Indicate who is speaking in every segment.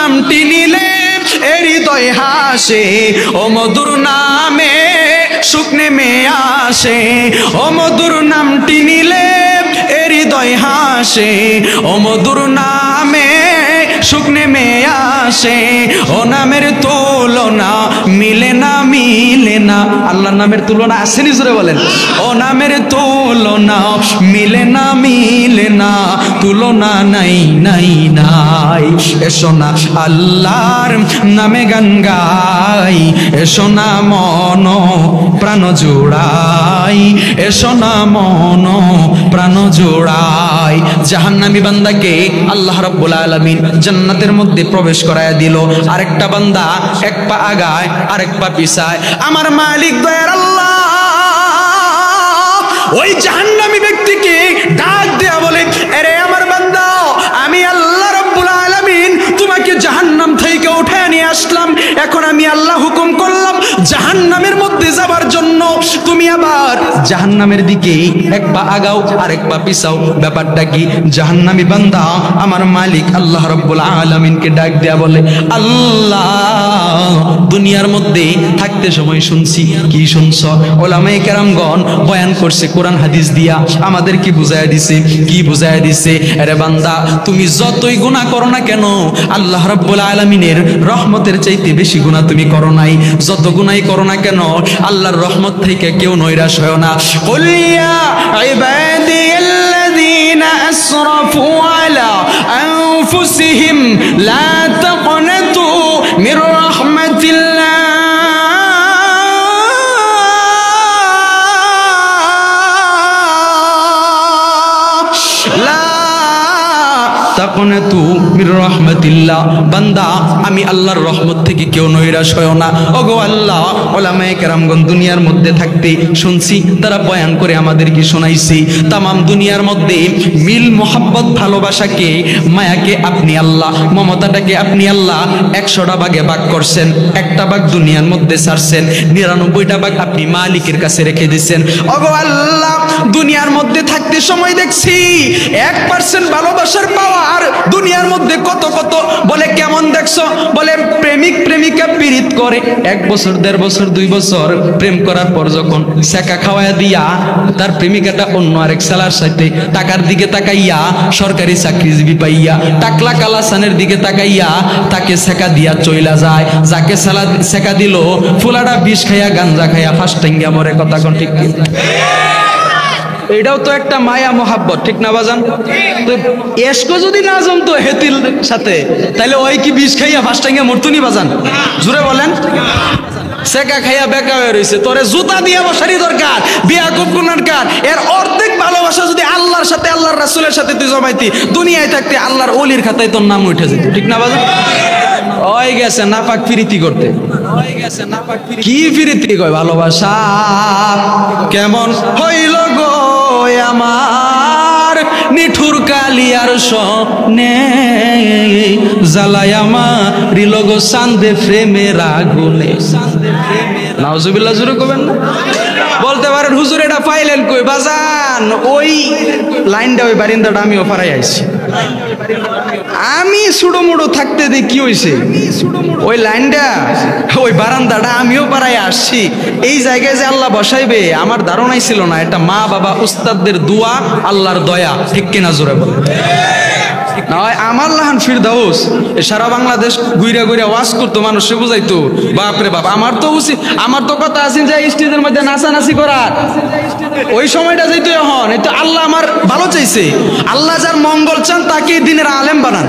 Speaker 1: নামটি নিলে হৃদয় হাসে, ও মধুর নামে সুখ নেমে আসে, ও মধুর নামটি নিলে হৃদয় হাসে, ও মধুর নামে সুখ নেমে আসে, ও নামের তুলনা মিলে না মিলে না। আল্লাহর নামের তুলনা আসেনি, জোরে বলেন। ও নামের তুলনা মিলে না মিলে না, তুলনা নাই নাই নাই। এসো না আল্লাহর নামে গান গাই, এসো না মন প্রাণ জোড়াই, এসো না মন প্রাণ জোড়াই। জাহান্নামী বান্দাকে আল্লাহ রাব্বুল আলামিন জান্নাতের মধ্যে প্রবেশ করায়া দিল। আরেকটা বান্দা এক পা আগায় আরেক পা পিছায়। আমার মালিক দয়ার আল্লাহ ওই জাহান্নামী ব্যক্তিকে ডাক দেয়া বলে, আরে আমার বান্দা, আমি আল্লাহ রাব্বুল আলামিন তোমাকে জাহান্নাম থেকে উঠায় নিয়ে আসলাম। এখন আমি আল্লাহ হুকুম করলাম জাহান্নামের মধ্যে যাবার জন্য, তুমি আবার জাহান্নামের দিকে এক পা আগাও আরেক পা পিছাও। ব্যাপারটা কি? জাহান্নামী বান্দা আমার মালিক আল্লাহ রাব্বুল আলামিনকে ডাক দেয়া বলে, আল্লাহ দুনিয়ার মধ্যে থাকতে সময় শুনছি। কি শুনছ? ওলামায়ে কেরামগণ বয়ান করছে কোরআন হাদিস দিয়া, আমাদের কি বুঝায় দিছে? কি বুঝায় দিছে? আরে বান্দা, তুমি যতই গুনাহ করো না কেন, আল্লাহ রাব্বুল আলামিনের রহমতের চাইতে বেশি গুনাহ তুমি করো নাই। যত গুনাহই করো না কেন, আল্লাহর রহমত থেকে কেউ নৈরাশ হয় না। কুল ইয়া ইবাদিয়াল্লাযীনা আসরাফু আলা আনফুসিহিম লা তাকনাতু মির রাহমাতিল্লাহ তাকনাতু মির রাহমাতিল্লাহ। বান্দা, আমি আল্লাহর রহমত থেকে কেউ নৈরাশ হয় না। ওগো আল্লাহ, ওলামায়ে কেরামগণ দুনিয়ার মধ্যে থাকতে শুনছি, তারা বয়ান করে আমাদেরকে শোনাইছি। তামাম দুনিয়ার মধ্যে মিল মোহাব্বত ভালোবাসাকে, মায়াকে আপনি আল্লাহ, মমতাটাকে আপনি আল্লাহ 100টা ভাগে ভাগ করছেন। একটা ভাগ দুনিয়ার মধ্যে ছাড়ছেন, 99টা ভাগ আপনি মালিকের কাছে রেখে দিচ্ছেন। ওগো আল্লাহ, দুনিয়ার মধ্যে থাকতে সময় দেখছি 1% ভালোবাসার পাওয়া আর দুনিয়ার মধ্যে কত কত। বলে কেমন দেখছো? বলে প্রেমিক প্রেমিকা পীড়িত করে 1 বছর 1.5 বছর 2 বছর প্রেম করার পর যখন সেকা খাওয়ায়া দিয়া তার প্রেমিকাটা অন্য আরেক ছেলের সাথে, টাকার দিকে তাকাইয়া সরকারি চাকরিজীবী পাইয়া, টাকলা কালাসানের দিকে তাকাইয়া তাকে সেকা দিয়া চইলা যায়। যাকে সেকা দিল ফুলাটা বিষ খাইয়া গাঞ্জা খাইয়া ফার্স্ট টাইঙ্গা মরে। কথা কোন ঠিক কি? এটাও তো একটা মায়া মোহাব্বত, ঠিক না বাজান? তো এসকো যদি না জমতো হেতির সাথে, তাহলে ওই কি বিষ খাইয়া ফার্স্ট টাইঙ্গা মরতুনি বাজান? জুড়ে বলেন। সেকা খাইয়া বেকা হয়ে রয়েছে, তোরে জুতা দিয়া বসারই দরকার। বিয়া খুব গুনাহগার। এর অর্ধেক ভালোবাসা যদি আল্লাহর সাথে, আল্লাহর রাসূলের সাথে তুই জমাইতি, দুনিয়ায় থাকতে আল্লাহর ওলির খাতায় তোর নাম উঠে যেত, ঠিক না বাজান? ওই গেছে নাপাক প্রীতি করতে। কি প্রীতি কয়? ভালোবাসা কেমন হইল গো আমার নিঠুর কালিয়ার সনে, জ্বালায় আমার রিলগো সান্দে প্রেমের আগুনে। নাউজুবিল্লাহ, জোরে কবেন না? বলতে পারেন হুজুর এটা পাইলেন কই? বাজান, ওই লাইনটা, ওই বারিন্দাটা আমিও ফারাই আইছি। আমি সুড়ো মুড়ো থাকতে দেখি কি হয়েছে, ওই লাইনটা, ওই বারান্দাটা আমিও পারাই আসছি। এই জায়গায় যে আল্লাহ বসাইবে আমার ধারণাই ছিল না। এটা মা বাবা উস্তাদদের দোয়া, আল্লাহর দয়া, ঠিক কিনা? জোরে বলে। আমার লাহান ফিরদাউস সারা বাংলাদেশ ঘুরে ঘুরে ওয়াজ করতো, মানুষে বুঝাইতো। বাপরে বাপ, আমার তো উচিত, আমার তো কথা আছে যে স্টেজের মধ্যে নাচানাচি করার, ওই সময়টা যেহেতু এখন এটা আল্লাহ আমার ভালো চাইছে। আল্লাহ যার মঙ্গল চান তাকে দিনের আলেম বানান,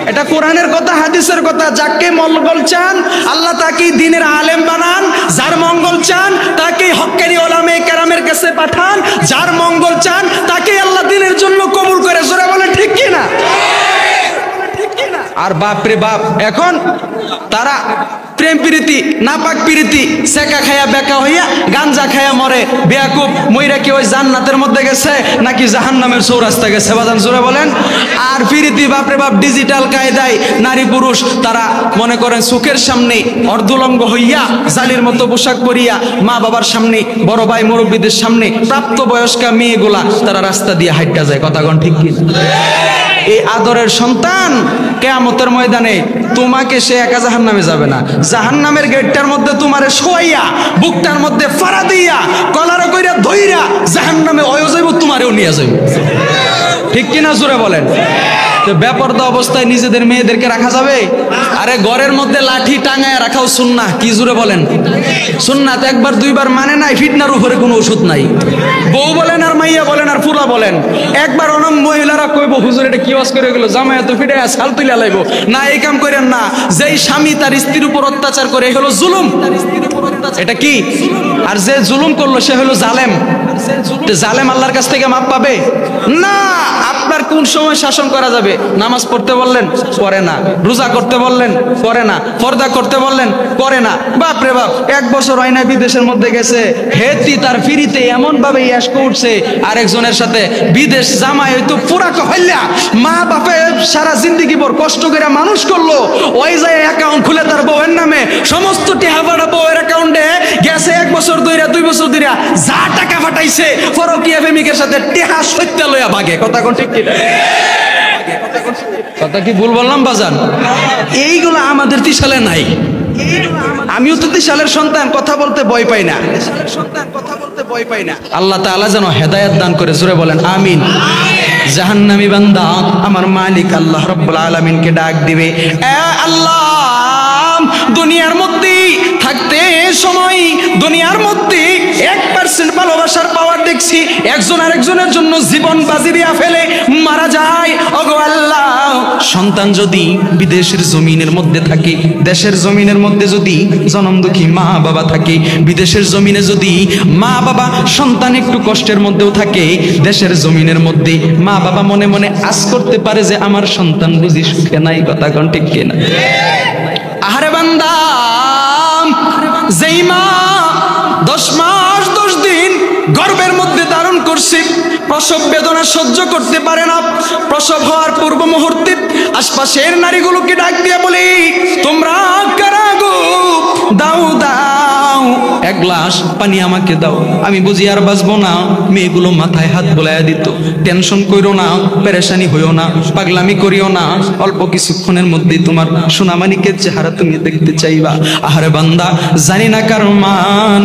Speaker 1: এটা কোরআনের কথা, হাদিসের কথা। যাকে মঙ্গল চান আল্লাহ তাকে দিনের আলেম বানান, যার মঙ্গল চান তাকে হক্কানি ওলামায়ে কেরামের কাছে পাঠান, যার মঙ্গল চান তাকে আল্লাহ দিনের জন্য কবুল করে। জোরে বলে ঠিক কি না? আর বাপরে বাপ, এখন তারা প্রেম প্রীতি, নাপাক প্রীতি, সেকা খায়া বেকা হইয়া গাঞ্জা খায়া মরে। বেয়াকুব মইরা কি ওই জান্নাতের মধ্যে গেছে নাকি জাহান্নামের চৌরাস্তা গেছে? বাজান জোরে বলেন। আর প্রীতি বাপরে বাপ ডিজিটাল কায়দায় নারী পুরুষ তারা মনে করেন চোখের সামনে অর্ধলঙ্গ হইয়া জালির মতো পোশাক পরিয়া মা বাবার সামনে, বড় ভাই মুরব্বীদের সামনে প্রাপ্তবয়স্কা মেয়েগুলা তারা রাস্তা দিয়ে হাইটা যায়। কথা কোন ঠিক কি? এই আদরের সন্তান কিয়ামতের ময়দানে তোমাকে সে একা জাহান্নামে যাবে না, জাহান্নামের গেটটার মধ্যে তোমারে শোয়াইয়া বুকটার মধ্যে ফাড়া দিয়া কলারে কইরা ধইরা জাহান্নামে অয় যাইব, তোমারেও নিয়ে যাইব। ঠিক কিনা জোরে বলেন? তো বেপরদা অবস্থায় নিজেদের মেয়েদেরকে রাখা যাবে? আরে ঘরের মধ্যে লাঠি টাঙায় রাখাও সুন্নাহ। কি জোরে বলেন? সুন্নাত। একবার দুইবার মানে নাই, ফিটনার উপরে কোনো ওষুধ নাই। বউ বলেন আর মাইয়া বলেন আর ফুলা বলেন, একবার অনম মহিলারা কইব হুজুর এটা কি ওয়াজ করে গেল, জামাই এত ফিটে সাল তুলে লাইব না, এই কাম করেন না। যেই স্বামী তার স্ত্রীর উপর অত্যাচার করে এ হলো জুলুম। এটা কি? আর যে জুলুম করলো সে হলো জালেম। জালেম আল্লাহর কাছ থেকে মাপ পাবে না। আপনার কোন সময় শাসন করা যাবে? নামাজ পড়তে বললেন পড়ে না, রোজা করতে বললেন করে না, পর্দা করতে বললেন করে না। বাপ রে বাপ, 1 বছর হয় না বিদেশের মধ্যে গেছে, হেতি তার ফিরিতে এমন ভাবে ইয়াস করছে আরেকজনের সাথে। বিদেশ জামাই হয়তো পুরা কহল্যা, মা বাপে সারা জিন্দগি ভর কষ্ট করে মানুষ করলো, ওই যায় অ্যাকাউন্ট খুলে তার বউয়ের নামে সমস্ত টাকা ফাটা বউয়ের অ্যাকাউন্টে গেছে। 1 বছর ধইরা 2 বছর ধইরা যা টাকা ফাটাইছে ফরকিয়া প্রেমিকের সাথে টেহা সত্যা লইয়া ভাগে। কথা কোন ঠিক কিনা? কথা কি ভুল বললাম বাজান? এইগুলো আমাদের তিশালে নাই। আমিও তো তিশালের সন্তান, কথা বলতে ভয় পাই না। আল্লাহ তাআলা যেন হেদায়েত দান করে, জোরে বলেন আমিন। জাহান্নামী বান্দা আমার মালিক আল্লাহ রাব্বুল আলামিনকে ডাক দিবে, এ আল্লাহ, দুনিয়ার মধ্যে থাকতে সময় দুনিয়ার মধ্যে 1% ভালোবাসার পাওয়ার দেখছি, একজন আরেকজনের জন্য জীবন বাজি দিয়া ফেলে মারা যায়। ওগো আল্লাহ, সন্তান যদি বিদেশের জমিনের মধ্যে থাকে, দেশের জমিনের মধ্যে যদি জনম দুঃখী মা বাবা থাকে, বিদেশের জমিনে যদি মা বাবা সন্তান একটু কষ্টের মধ্যেও থাকে, দেশের জমিনের মধ্যে মা বাবা মনে মনে আশ করতে পারে যে আমার সন্তান বুঝি সুখে নাই। কথা কোন ঠিক কিনা? আহারে বান্দা, যেই মা 10 মাস 10 দিন গর্ভের মধ্যে ধারণ করছে, প্রসব বেদনা সহ্য করতে পারে না, প্রসব হওয়ার পূর্ব মুহূর্তে আশপাশের নারীগুলোকে ডাক দিয়ে বলি, তোমরা কারা গো, দাও দাও 1 গ্লাস পানি আমাকে দাও, আমি বুঝি আর বাঁচবো না। মেয়েগুলো মাথায় হাত বোলাইয়া দিত, টেনশন কইরো না, পেরেশানি হইও না, পাগলামি করিও না, অল্প কিছুক্ষণের মধ্যেই তোমার সোনামানিকের চেহারা তুমি দেখতে চাইবা। আহারে বান্দা, জানি না কার মা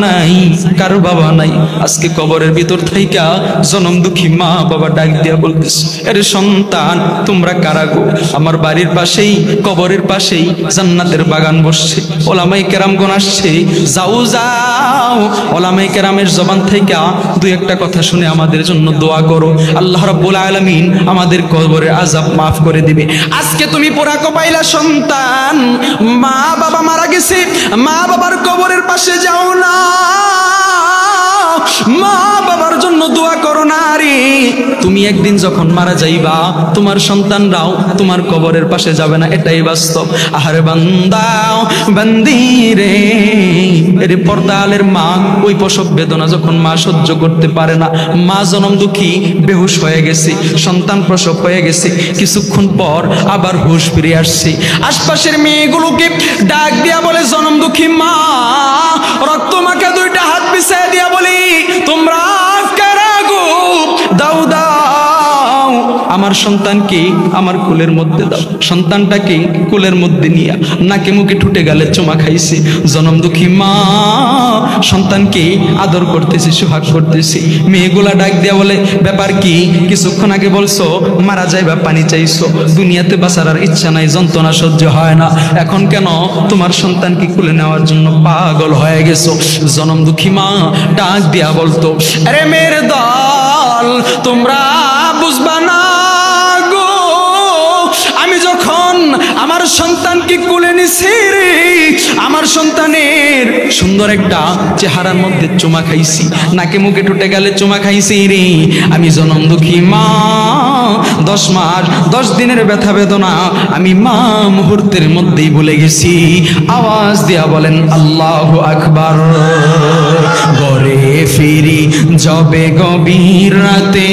Speaker 1: নাই, কার বাবা নাই, আজকে কবরের ভিতর থাইকা জনম দুঃখী মা বাবা ডাক দিয়া বলতেছে, আরে সন্তান তোমরা কারা গো? আমার বাড়ির পাশেই কবরের পাশেই জান্নাতের বাগান বসছে, ওলামায়ে কেরামগণ আসছে, যাও যাও ওলামায়ে কেরামের জবান থেকে 2-1টা কথা শুনে আমাদের জন্য দোয়া করো, আল্লাহ রাব্বুল আলামিন আমাদের কবরের আযাব মাফ করে দিবে। আজকে তুমি পোড়া কপাইলা সন্তান, মা বাবা মারা গেছে, মা বাবার কবরের পাশে যাও না, মা বাবার জন্য দোয়া করো না রে। তুমি একদিন যখন মারা যাইবা, তোমার সন্তানরাও তোমার কবরের পাশে যাবে না, এটাই বাস্তব। আহারে বান্দা বান্দি রে, এর পর্দালের মা ওই প্রসব বেদনা যখন মা সহ্য করতে পারে না, মা জনম দুঃখী বেহুশ হয়ে গেছে, সন্তান প্রসব হয়ে গেছে, কিছুক্ষণ পর আবার হুঁশ ফিরে আসছে। আশপাশের মেয়েগুলোকে ডাক দিয়া বলে, জনম দুঃখী মা, রক্ত মাখা 2টা হাত বিছায় দিয়া বলি, তোমরা কারা গো, দাও দাও আমার সন্তানকে আমার কোলের মধ্যে দাও। সন্তানটাকে কোলের মধ্যে নিয়ে নাকে মুখে ঠুটে গালে চুমা খাইছে। জনম দুঃখী মা সন্তানকে আদর করতেছে, সোহাগ করতেছে। মেয়েগুলা ডাক দিয়া বলে, ব্যাপার কি? কিছুক্ষণ আগে বলছো মারা যাইবা, পানি চাইছো, দুনিয়াতে বাঁচার আর ইচ্ছা নাই, যন্ত্রণা সহ্য হয় না, এখন কেন তোমার সন্তানকে কোলে নেওয়ার জন্য পাগল হয়ে গেছো? জনম দুঃখী মা ডাক দিয়া বলতো, আরে মেয়ের দল, তোমরা বুঝবা না গো, আমি যখন আমার সন্তানকে কোলে নিছি রে, আমার সন্তানের সুন্দর একটা চেহারার মধ্যে চুমা খাইছি, নাকে মুখে ঠুটে গেলে চুমা খাইছি রে, আমি জনম দুঃখী মা 10 মাস 10 দিনের ব্যথা বেদনা আমি মা মুহূর্তের মধ্যেই ভুলে গেছি। আওয়াজ দিয়া বলেন আল্লাহু আকবার। ঘরে ফিরি যবে গভীর রাতে,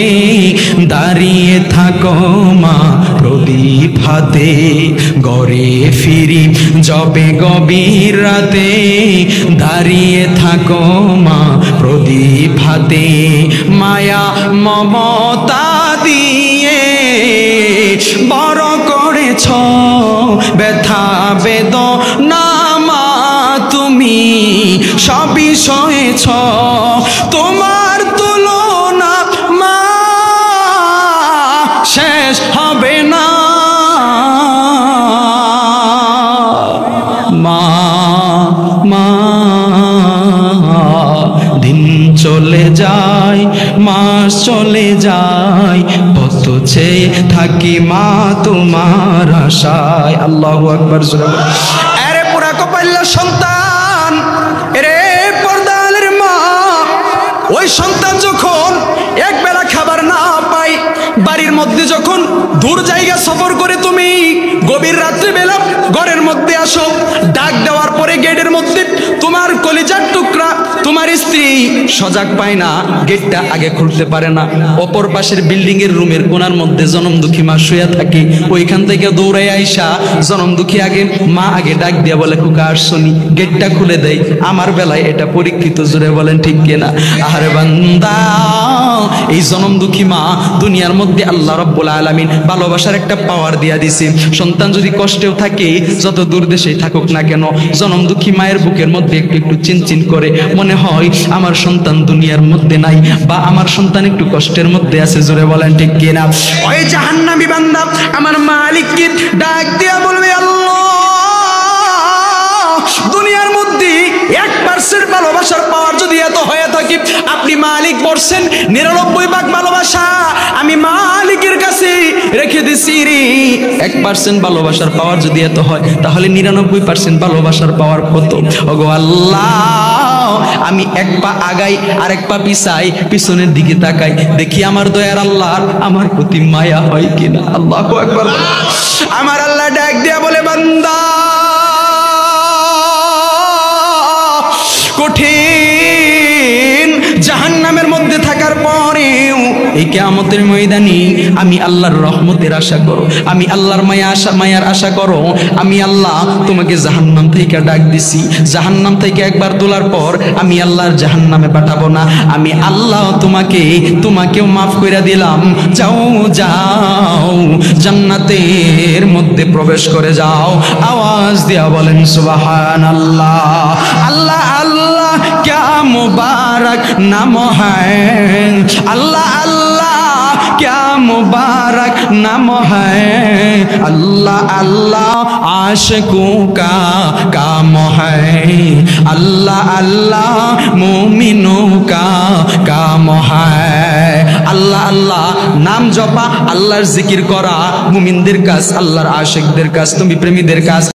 Speaker 1: দাঁড়িয়ে থাকো মা প্রদীপ হাতে, ঘরে ফিরি যবে গভীর রাতে, দাঁড়িয়ে থাকো মা প্রদীপ হাতে, মায়া মমতা দিয়ে বড় করেছ ব্যথা বেদনা মা তুমি সবই সয়েছ, তোমার তুলনা মা শেষ হবে না। মা মা দিন চলে যায়, মাস চলে যায়, পথ চেয়ে থাকি মা তোমার আশায়। আল্লাহু আকবার। আরে পুরা কপাল্লা সন্তান, রে পর্দালের মা, ওই সন্তান যখন এক বেলা খাবার না পায়, বাড়ির মধ্যে যখন দূর জায়গা সফর করে তুমি গভীর রাত্রে বেলা ঘরের মধ্যে আসো, ডাক দেওয়ার পরে গেটের মধ্যে তোমার কলিজার টুকরা তোমার স্ত্রী সজাগ পায় না, গেটটা আগে খুলতে পারে না, অপর পাশের বিল্ডিং এর রুমের কোনার মধ্যে জনম দুঃখী মা শুয়ে থাকে, ওইখান থেকে দৌড়াই আইসা জনম দুঃখী মা আগে ডাক দিয়া বলে খোকা আসছনি, গেটটা খুলে দেয়। আমার বেলায় এটা পরীক্ষিত, জোরে বলেন ঠিক কিনা? আরে বান্দা, এই জনম দুঃখী মা দুনিয়ার মধ্যে আল্লাহ রাব্বুল আলামিন ভালোবাসার একটা পাওয়ার দিয়া দিছে। সন্তান যদি কষ্টেও থাকে, যত দূর দেশে থাকুক না কেন, জনম দুঃখী মায়ের বুকের মধ্যে একটু একটু চিনচিন করে, মনে হয় আমার সন্তান দুনিয়ার মধ্যে নাই, বা আমার সন্তান একটু কষ্টের মধ্যে আছে, জোরে বলেন ঠিক কিনা? ওই জাহান্নামী বান্দা আমার মালিককে ডাক দিয়া বলবে, আল্লাহ, দুনিয়ার মধ্যে 1% ভালোবাসার পাওয়ার যদি এত হয়ে থাকে, আপনি মালিক বলছেন 99 ভাগ ভালোবাসা আমি মালিকের কাছে রেখে দিছি রে। 1% ভালোবাসার পাওয়ার যদি এত হয়, তাহলে 99% ভালোবাসার পাওয়ার কত? ওগো আল্লাহ, আমি এক পা আগাই আর এক পা পিছাই, পিছনের দিকে তাকাই, দেখি আমার দয়ার আল্লাহর আমার প্রতি মায়া হয় কিনা। আল্লাহু আকবার। আমার আল্লাহ ডাক দিয়া বলে, বান্দা, কঠিন জাহান্নামের মধ্যে থাকার পরেও এই কিয়ামতের ময়দানে আমি আল্লাহর রহমতের আশা করো, আমি আল্লাহর মায়ার আশা করো। আমি আল্লাহ তোমাকে জাহান্নাম থেকে ডাক দিছি, জাহান্নাম থেকে একবার তোলার পর আমি আল্লাহর জাহান্নামে পাঠাবো না, আমি আল্লাহ তোমাকেও মাফ করে দিলাম। যাও যাও, জান্নাতের মধ্যে প্রবেশ করে যাও। আওয়াজ দিয়া বলেন সুবহানাল্লাহ। আল্লাহ আল্লাহ क्या मुबारक नाम है, अल्लाह अल्लाह क्या मुबारक नाम है, अल्लाह अल्लाह आशिकों का काम है, अल्लाह अल्लाह मोमिनों का काम है। আল্লাহ আল্লাহ নাম জপা, আল্লাহর জিকির করা মুমিনদের কাজ, আল্লাহর আশিকদের কাজ, তুমি প্রেমীদের কাজ।